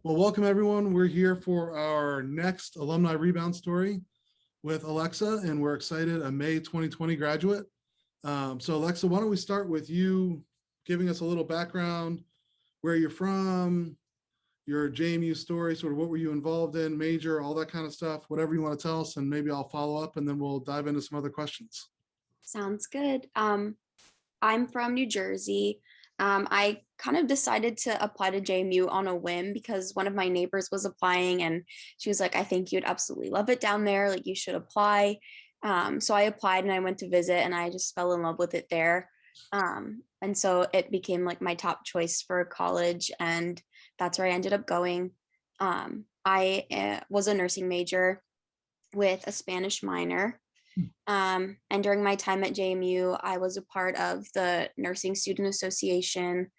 Well, welcome everyone. We're here for our next alumni rebound story with Alexa, and we're excited, a May 2020 graduate. So Alexa, why don't we start with you giving us a little background, where you're from, your JMU story, sort of what were you involved in, major, all that kind of stuff, whatever you want to tell us, and maybe I'll follow up and then we'll dive into some other questions. Sounds good. I'm from New Jersey. I kind of decided to apply to JMU on a whim because one of my neighbors was applying and she was like, I think you'd absolutely love it down there. Like you should apply. So I applied and I went to visit and I just fell in love with it there. And so it became like my top choice for college and that's where I ended up going. I was a nursing major with a Spanish minor. And during my time at JMU, I was a part of the Nursing Student Association.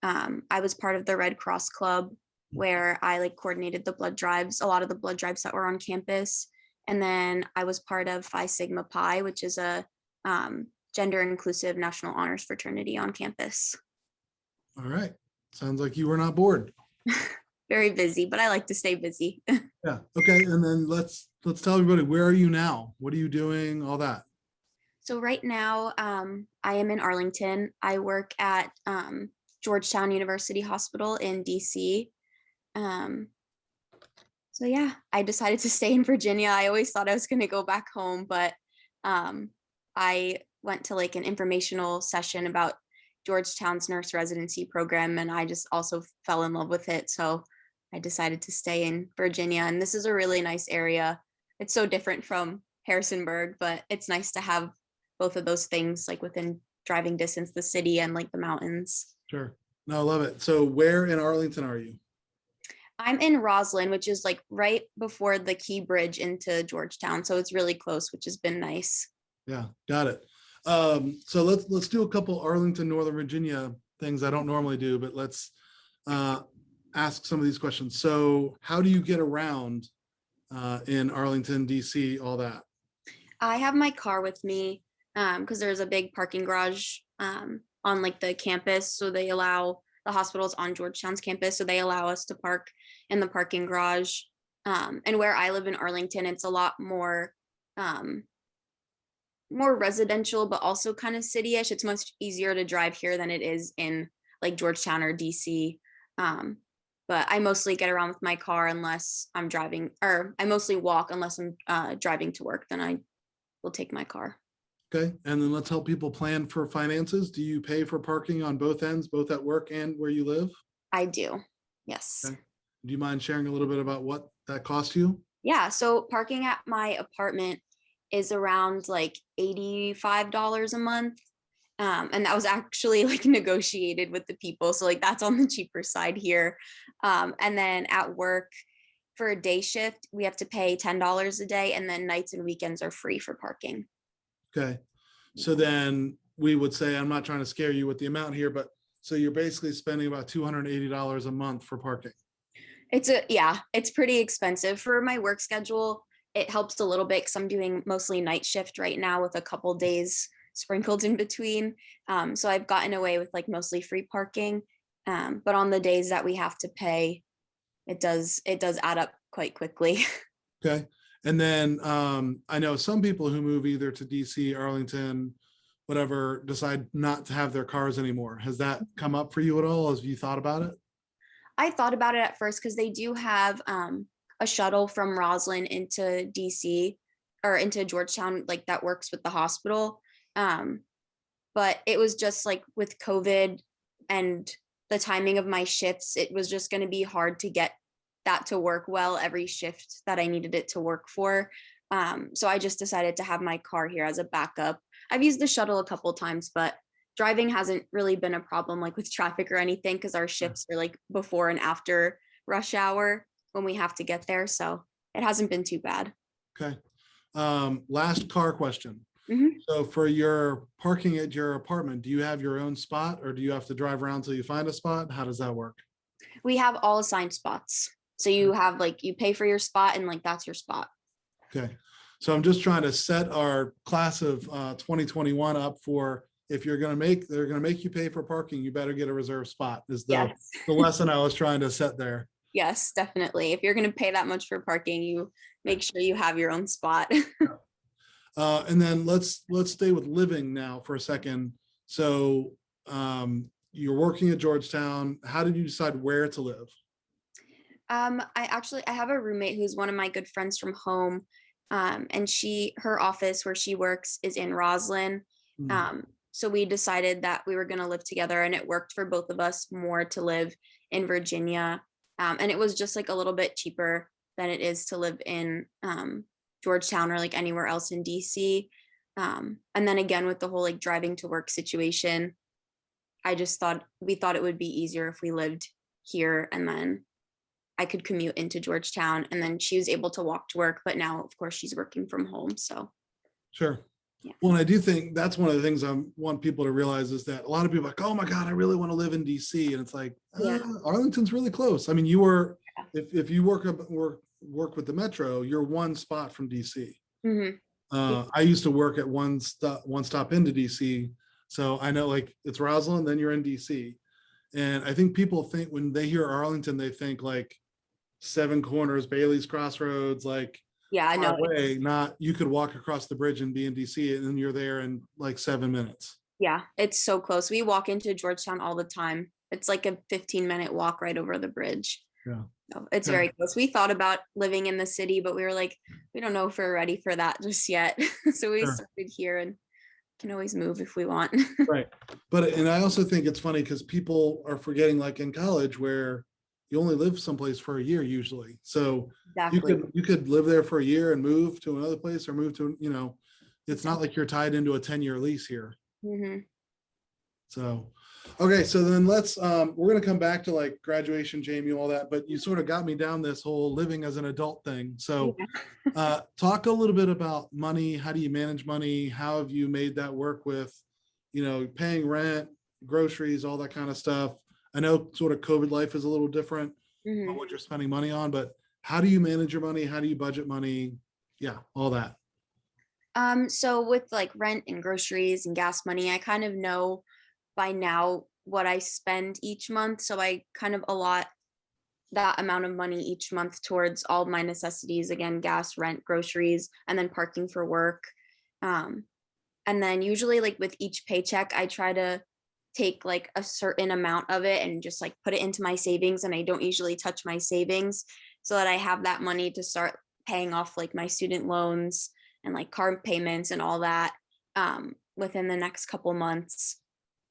I was part of the Red Cross Club where I coordinated the blood drives, a lot of the blood drives that were on campus. And then I was part of Phi Sigma Pi, which is a gender inclusive national honors fraternity on campus. All right. Sounds like you were not bored. Very busy, but I like to stay busy. Yeah. Okay. And then let's tell everybody, where are you now? What are you doing? All that. So right now, I am in Arlington. I work at Georgetown University Hospital in DC. So yeah, I decided to stay in Virginia. I always thought I was going to go back home, but I went to an informational session about Georgetown's nurse residency program, and I just also fell in love with it. So I decided to stay in Virginia, and this is a really nice area. It's so different from Harrisonburg, but it's nice to have both of those things within driving distance, the city and the mountains. Sure. No, I love it. So where in Arlington are you? I'm in Roslyn, which is right before the Key Bridge into Georgetown. So it's really close, which has been nice. Yeah, got it. So let's do a couple Arlington, Northern Virginia things I don't normally do, but let's ask some of these questions. So how do you get around in Arlington, DC, all that? I have my car with me because there's a big parking garage on the campus. So they allow, the hospital's on Georgetown's campus, so they allow us to park in the parking garage. And where I live in Arlington, it's a lot more residential, but also kind of city-ish. It's much easier to drive here than it is in Georgetown or DC. But I mostly get around with my car unless I'm driving, or I mostly walk unless I'm driving to work, then I will take my car. Okay, and then let's help people plan for finances. Do you pay for parking on both ends, both at work and where you live? I do, yes. Okay. Do you mind sharing a little bit about what that costs you? Yeah, so parking at my apartment is around $85 a month. And that was actually negotiated with the people. So that's on the cheaper side here. And then at work for a day shift, we have to pay $10 a day. And then nights and weekends are free for parking. Okay. So then we would say, I'm not trying to scare you with the amount here, but so you're basically spending about $280 a month for parking. It's pretty expensive for my work schedule. It helps a little bit because I'm doing mostly night shift right now with a couple days sprinkled in between. So I've gotten away with mostly free parking. But on the days that we have to pay, it does add up quite quickly. Okay. And then I know some people who move either to DC, Arlington, whatever, decide not to have their cars anymore. Has that come up for you at all? Have you thought about it? I thought about it at first because they do have a shuttle from Roslyn into DC or into Georgetown, that works with the hospital. But it was just with COVID and the timing of my shifts, it was just going to be hard to get that to work well every shift that I needed it to work for. So I just decided to have my car here as a backup. I've used the shuttle a couple of times, but driving hasn't really been a problem with traffic or anything because our shifts are before and after rush hour when we have to get there. So it hasn't been too bad. Okay. Last car question. Mm-hmm. So for your parking at your apartment, do you have your own spot or do you have to drive around till you find a spot? How does that work? We have all assigned spots. So you have you pay for your spot and that's your spot. Okay. So I'm just trying to set our class of 2021 up for, if they're going to make you pay for parking, you better get a reserved spot is the lesson I was trying to set there. Yes, definitely. If you're going to pay that much for parking, you make sure you have your own spot. And then let's stay with living now for a second. So you're working at Georgetown. How did you decide where to live? I have a roommate who's one of my good friends from home. And her office where she works is in Roslyn. Hmm. So we decided that we were going to live together, and it worked for both of us more to live in Virginia. And it was just like a little bit cheaper than it is to live in Georgetown or like anywhere else in DC. And then again, with the whole like driving to work situation, we thought it would be easier if we lived here, and then I could commute into Georgetown, and then she was able to walk to work. But now, of course, she's working from home. So, Sure. yeah. Well, and I do think that's one of the things I want people to realize is that a lot of people are like, oh my God, I really want to live in DC. And it's like, Yeah. Arlington's really close. I mean, you were, if you work with the Metro, you're one spot from DC. Mhm. I used to work at one stop into DC. So I know like it's Roslyn, then you're in DC. And I think people think when they hear Arlington, they think like Seven Corners, Bailey's Crossroads, like Yeah, I far know. away, not you could walk across the bridge and be in DC and then you're there in like 7 minutes. Yeah, it's so close. We walk into Georgetown all the time. It's like a 15-minute walk right over the bridge. Yeah. So it's Okay. very close. We thought about living in the city, but we were like, we don't know if we're ready for that just yet. So we Sure. started here and can always move if we want. Right. But, and I also think it's funny because people are forgetting like in college where you only live someplace for a year usually. So Exactly. you could live there for a year and move to another place or move to, you know, it's not like you're tied into a 10-year lease here. Mm-hmm. So, okay. So then we're going to come back to like graduation, JMU, all that, but you sort of got me down this whole living as an adult thing. So talk a little bit about money. How do you manage money? How have you made that work with, you know, paying rent, groceries, all that kind of stuff? I know sort of COVID life is a little different Mm-hmm. on what you're spending money on, but how do you manage your money? How do you budget money? Yeah, all that. So with like rent and groceries and gas money, I kind of know by now what I spend each month. So I kind of allot that amount of money each month towards all of my necessities, again, gas, rent, groceries, and then parking for work. Um, and then usually like with each paycheck, I try to take like a certain amount of it and just like put it into my savings. And I don't usually touch my savings so that I have that money to start paying off like my student loans and like car payments and all that within the next couple months.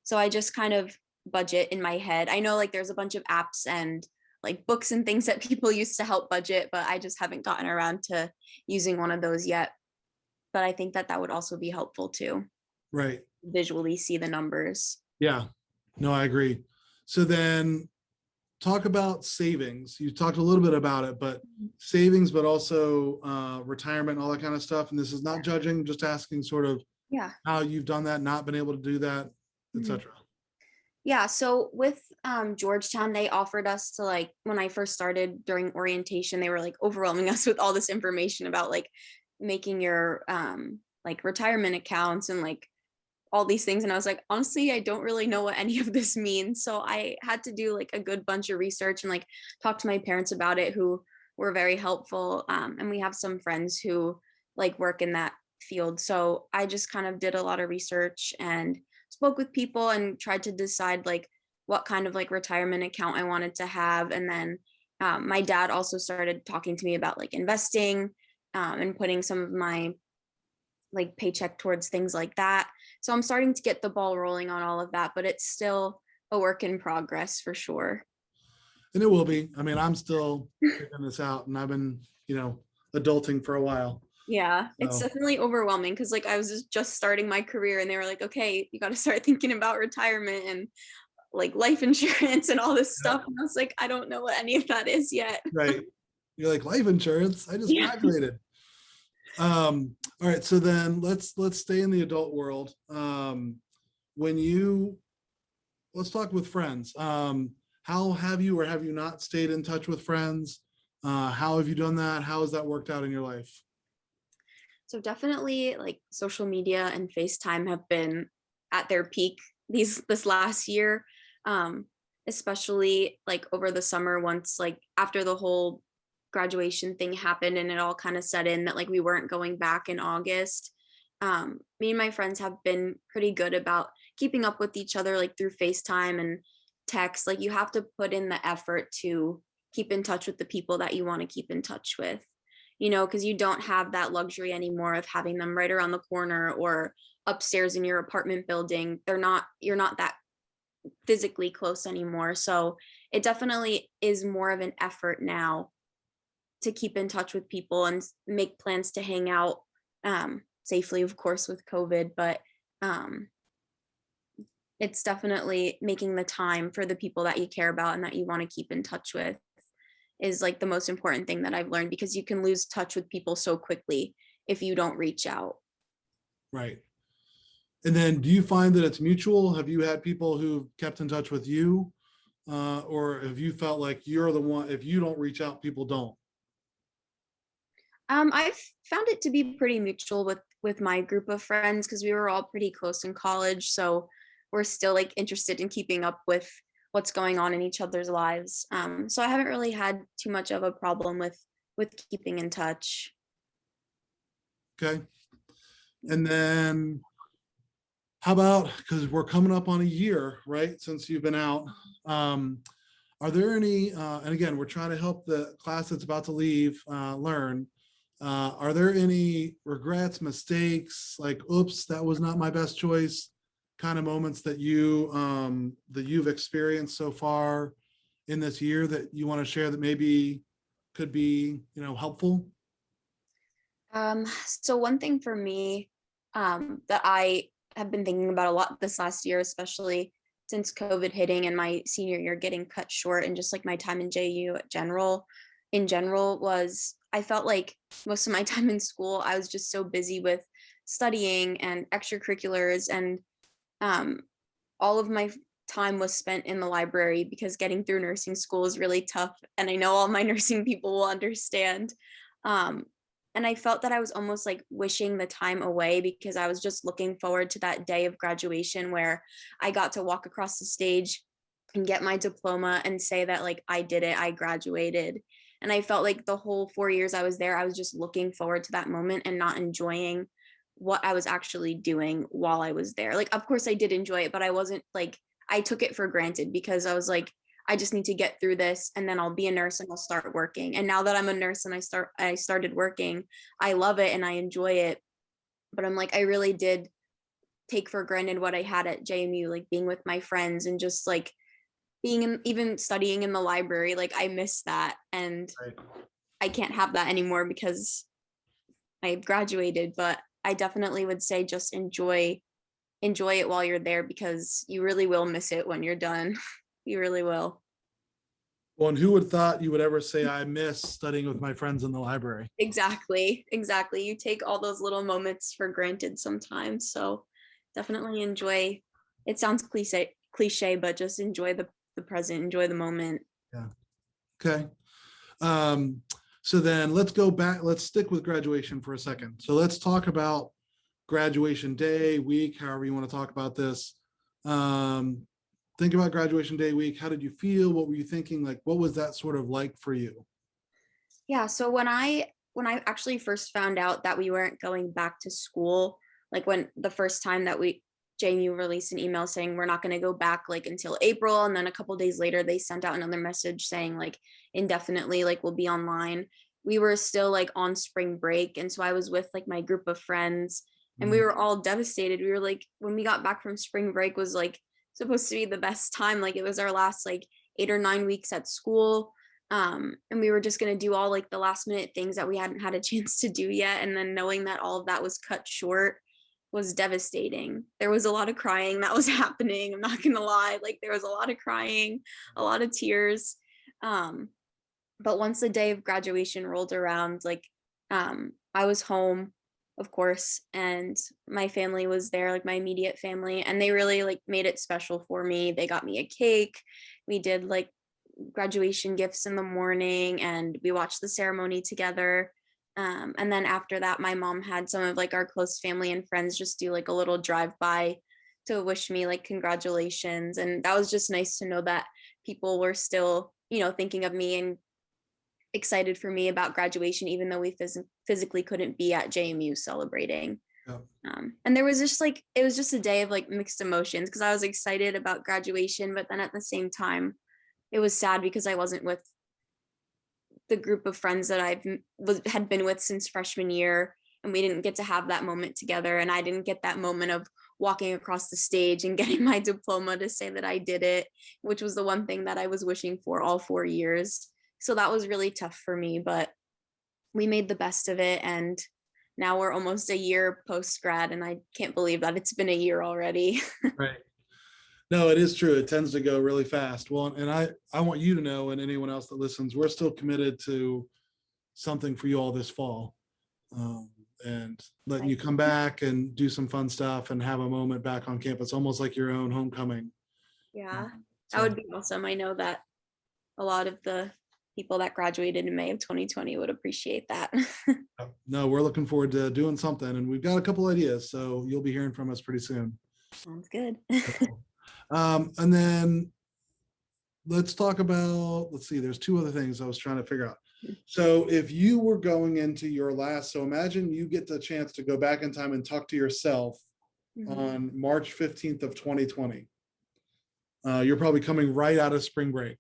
So I just kind of budget in my head. I know like there's a bunch of apps and like books and things that people use to help budget, but I just haven't gotten around to using one of those yet. But I think that would also be helpful too. Right. Visually see the numbers. Yeah. No, I agree. So then talk about savings. You talked a little bit about it, but savings, but also retirement, all that kind of stuff. And this is not judging, just asking sort of how you've done that, not been able to do that, etc. Yeah, so with Georgetown, they offered us to like when I first started during orientation, they were like overwhelming us with all this information about like making your like retirement accounts and like all these things. And I was like, honestly, I don't really know what any of this means. So I had to do like a good bunch of research and like talk to my parents about it, who were very helpful. And we have some friends who like work in that field. So I just kind of did a lot of research and spoke with people and tried to decide like what kind of like retirement account I wanted to have. And then my dad also started talking to me about like investing and putting some of my like paycheck towards things like that. So I'm starting to get the ball rolling on all of that, but it's still a work in progress for sure. And it will be. I mean, I'm still figuring this out and I've been, you know, adulting for a while. Yeah, it's So, definitely overwhelming because like I was just starting my career and they were like, okay, you got to start thinking about retirement and like life insurance and all this yeah, stuff. And I was like, I don't know what any of that is yet. right. You're like life insurance. I just Yeah. graduated. All right. So then let's stay in the adult world. When you let's talk with friends. How have you or have you not stayed in touch with friends? How have you done that? How has that worked out in your life? So definitely like social media and FaceTime have been at their peak this last year. especially like over the summer, once like after the whole graduation thing happened and it all kind of set in that like we weren't going back in August. Me and my friends have been pretty good about keeping up with each other like through FaceTime and text. Like you have to put in the effort to keep in touch with the people that you want to keep in touch with, because you don't have that luxury anymore of having them right around the corner or upstairs in your apartment building. You're not that physically close anymore. So it definitely is more of an effort now to keep in touch with people and make plans to hang out safely, of course, with COVID, but it's definitely making the time for the people that you care about and that you want to keep in touch with is like the most important thing that I've learned, because you can lose touch with people so quickly if you don't reach out. Right. And then do you find that it's mutual? Have you had people who've kept in touch with you? Or have you felt like you're the one, if you don't reach out, people don't? I've found it to be pretty mutual with my group of friends because we were all pretty close in college. So we're still like interested in keeping up with what's going on in each other's lives. So I haven't really had too much of a problem with keeping in touch. Okay. And then how about, because we're coming up on a year, right, since you've been out, are there any, and again, we're trying to help the class that's about to leave learn, are there any regrets, mistakes, like, oops, that was not my best choice kind of moments that you've experienced so far in this year that you want to share that maybe could be, helpful? So one thing for me that I have been thinking about a lot this last year, especially since COVID hitting and my senior year getting cut short, and just like my time in JU in general, was I felt like most of my time in school, I was just so busy with studying and extracurriculars, and all of my time was spent in the library because getting through nursing school is really tough. And I know all my nursing people will understand. And I felt that I was almost like wishing the time away because I was just looking forward to that day of graduation where I got to walk across the stage and get my diploma and say that like I did it, I graduated. And I felt like the whole 4 years I was there, I was just looking forward to that moment and not enjoying what I was actually doing while I was there. Like, of course I did enjoy it, but I wasn't like, I took it for granted because I was like, I just need to get through this and then I'll be a nurse and I'll start working. And now that I'm a nurse and I started working, I love it and I enjoy it. But I'm like, I really did take for granted what I had at JMU, like being with my friends and just like being in, even studying in the library. Like I miss that. And Right. I can't have that anymore because I graduated, but I definitely would say just enjoy it while you're there because you really will miss it when you're done. You really will. Well, and who would thought you would ever say I miss studying with my friends in the library? Exactly. You take all those little moments for granted sometimes. So definitely enjoy. It sounds cliche, but just enjoy the present, enjoy the moment. Yeah. Okay. So then let's go back. Let's stick with graduation for a second. So let's talk about graduation day, week, however you want to talk about this. Think about graduation day week. How did you feel? What were you thinking? Like, what was that sort of like for you? Yeah, so when I actually first found out that we weren't going back to school, like when the first time that JMU released an email saying we're not going to go back like until April, and then a couple days later they sent out another message saying like indefinitely like we'll be online. We were still like on spring break, and so I was with like my group of friends and we were all devastated. We were like, when we got back from spring break was like supposed to be the best time, like it was our last like 8 or 9 weeks at school, and we were just going to do all like the last minute things that we hadn't had a chance to do yet, and then knowing that all of that was cut short was devastating. There was a lot of crying that was happening, I'm not gonna lie, like there was a lot of crying, a lot of tears. But once the day of graduation rolled around, like I was home, of course, and my family was there, like my immediate family, and they really like made it special for me. They got me a cake, we did like graduation gifts in the morning, and we watched the ceremony together. And then after that, my mom had some of like our close family and friends just do like a little drive by to wish me like congratulations. And that was just nice to know that people were still, thinking of me and excited for me about graduation, even though we physically couldn't be at JMU celebrating. Yeah. And there was just it was just a day of like mixed emotions because I was excited about graduation, but then at the same time, it was sad because I wasn't with the group of friends that had been with since freshman year, and we didn't get to have that moment together. And I didn't get that moment of walking across the stage and getting my diploma to say that I did it, which was the one thing that I was wishing for all 4 years. So that was really tough for me, but we made the best of it. And now we're almost a year post grad, and I can't believe that it's been a year already. Right. No, it is true. It tends to go really fast. Well, and I want you to know, and anyone else that listens, we're still committed to something for you all this fall, and letting you come back and do some fun stuff and have a moment back on campus, almost like your own homecoming. Yeah, So, that would be awesome. I know that a lot of the people that graduated in May of 2020 would appreciate that. no, we're looking forward to doing something, and we've got a couple ideas, so you'll be hearing from us pretty soon. Sounds good. And then let's talk about, let's see, there's two other things I was trying to figure out. So if you were going into your last, so imagine you get the chance to go back in time and talk to yourself on March 15th of 2020. You're probably coming right out of spring break.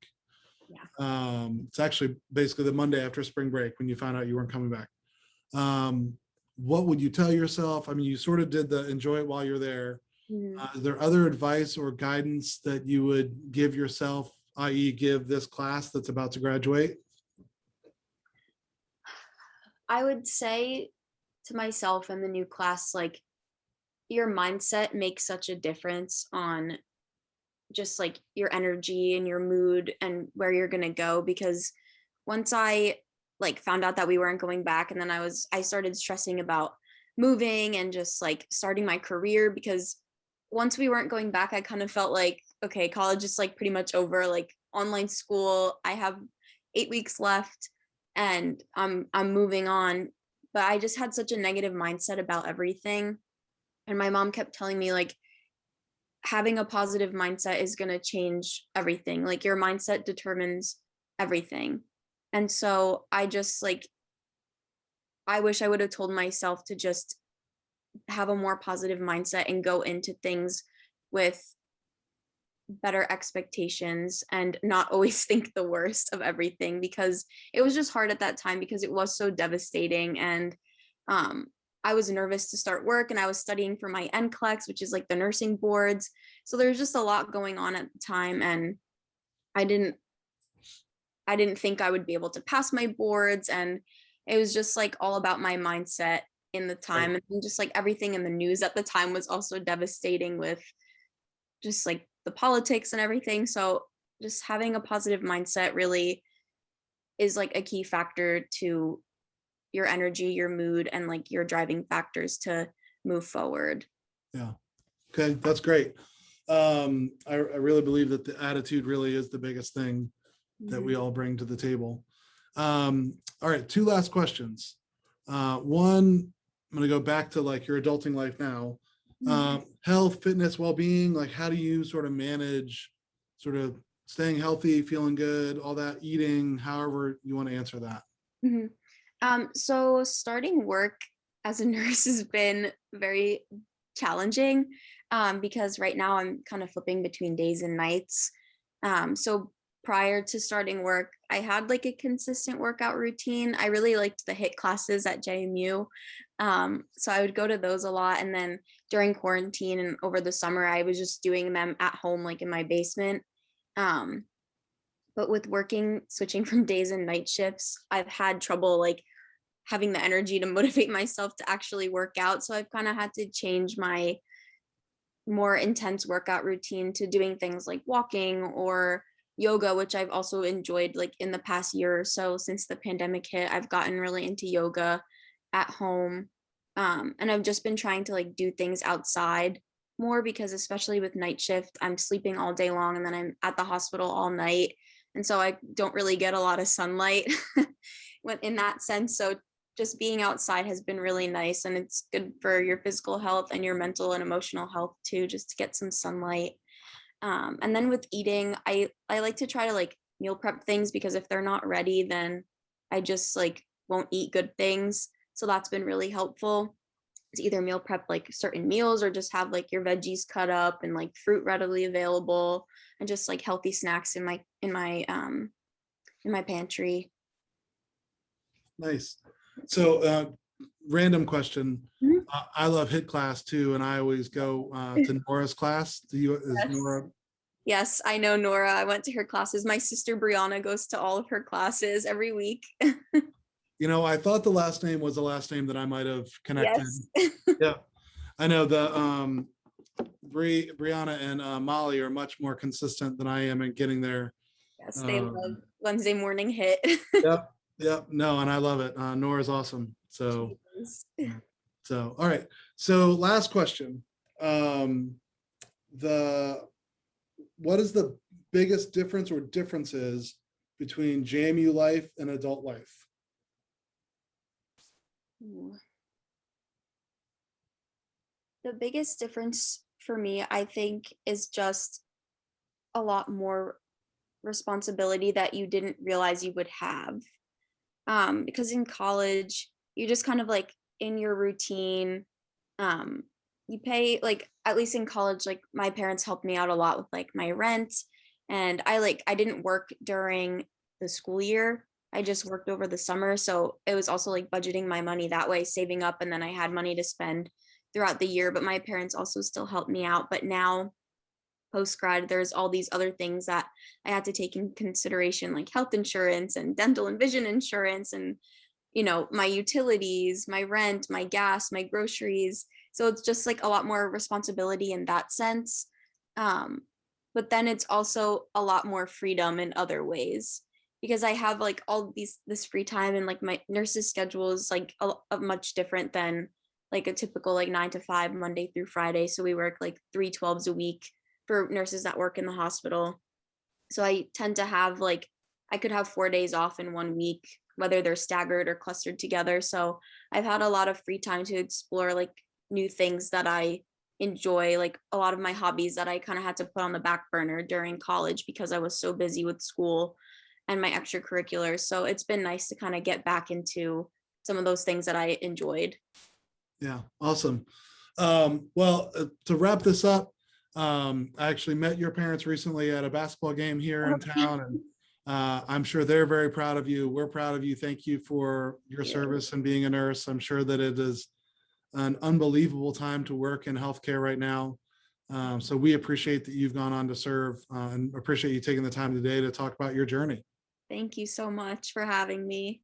Yeah. It's actually basically the Monday after spring break when you found out you weren't coming back. What would you tell yourself? I mean, you sort of did the enjoy it while you're there. Is there other advice or guidance that you would give yourself, i.e. give this class that's about to graduate? I would say to myself and the new class, like, your mindset makes such a difference on just like your energy and your mood and where you're going to go. Because once I like found out that we weren't going back, and then I started stressing about moving and just like starting my career, because once we weren't going back, I kind of felt like, okay, college is like pretty much over, like online school, I have 8 weeks left and I'm moving on. But I just had such a negative mindset about everything. And my mom kept telling me, like, having a positive mindset is going to change everything. Like, your mindset determines everything. And so I just like, I wish I would have told myself to just have a more positive mindset and go into things with better expectations and not always think the worst of everything, because it was just hard at that time because it was so devastating. And I was nervous to start work, and I was studying for my NCLEX, which is like the nursing boards. So there's just a lot going on at the time, and I didn't think I would be able to pass my boards. And it was just like all about my mindset in the time. Right. And just like everything in the news at the time was also devastating with just like the politics and everything. So just having a positive mindset really is like a key factor to your energy, your mood, and like your driving factors to move forward. Yeah. Okay, that's great. I really believe that the attitude really is the biggest thing that we all bring to the table. All right, two last questions. One, I'm going to go back to like your adulting life now. Health, fitness, well-being, like how do you sort of manage sort of staying healthy, feeling good, all that, eating, however you want to answer that? So starting work as a nurse has been very challenging, because right now I'm kind of flipping between days and nights. So prior to starting work, I had like a consistent workout routine. I really liked the HIIT classes at JMU. So I would go to those a lot. And then during quarantine and over the summer, I was just doing them at home, like in my basement. But with switching from days and night shifts, I've had trouble like having the energy to motivate myself to actually work out. So I've kind of had to change my more intense workout routine to doing things like walking or yoga, which I've also enjoyed like in the past year or so. Since the pandemic hit, I've gotten really into yoga at home. And I've just been trying to like do things outside more, because especially with night shift, I'm sleeping all day long and then I'm at the hospital all night. And so I don't really get a lot of sunlight in that sense. So just being outside has been really nice, and it's good for your physical health and your mental and emotional health too, just to get some sunlight. And then with eating, I like to try to like meal prep things, because if they're not ready, then I just like won't eat good things. So that's been really helpful to either meal prep like certain meals, or just have like your veggies cut up and like fruit readily available, and just like healthy snacks in my pantry. Nice. So, random question. Mhm. I love HIT class too, and I always go to Nora's class. Is Yes. Nora? Yes, I know Nora. I went to her classes. My sister Brianna goes to all of her classes every week. I thought the last name was the last name that I might have connected. Yes. Yeah, I know the Brianna and Molly are much more consistent than I am in getting there. Yes, they love Um, Wednesday morning hit. yep, yep. No, and I love it. Nora's awesome. So, She is. all right. So, last question. The What is the biggest difference or differences between JMU life and adult life? Ooh. The biggest difference for me, I think, is just a lot more responsibility that you didn't realize you would have. Because in college, you're just kind of like in your routine. Um, you pay, like, at least in college, like my parents helped me out a lot with like my rent. And I didn't work during the school year. I just worked over the summer. So it was also like budgeting my money that way, saving up, and then I had money to spend throughout the year. But my parents also still helped me out. But now post grad, there's all these other things that I had to take in consideration, like health insurance and dental and vision insurance, and my utilities, my rent, my gas, my groceries. So it's just like a lot more responsibility in that sense. Um, but then it's also a lot more freedom in other ways, because I have like all this free time, and like my nurse's schedule is like a much different than like a typical like 9 to 5 Monday through Friday. So we work like 3 12s a week for nurses that work in the hospital. So I tend to have like, I could have 4 days off in one week, whether they're staggered or clustered together. So I've had a lot of free time to explore like new things that I enjoy, like a lot of my hobbies that I kind of had to put on the back burner during college because I was so busy with school and my extracurriculars. So it's been nice to kind of get back into some of those things that I enjoyed. Yeah, awesome. Well, to wrap this up, I actually met your parents recently at a basketball game here in town, and I'm sure they're very proud of you. We're proud of you. Thank you for your service and being a nurse. I'm sure that it is an unbelievable time to work in healthcare right now. So we appreciate that you've gone on to serve, and appreciate you taking the time today to talk about your journey. Thank you so much for having me.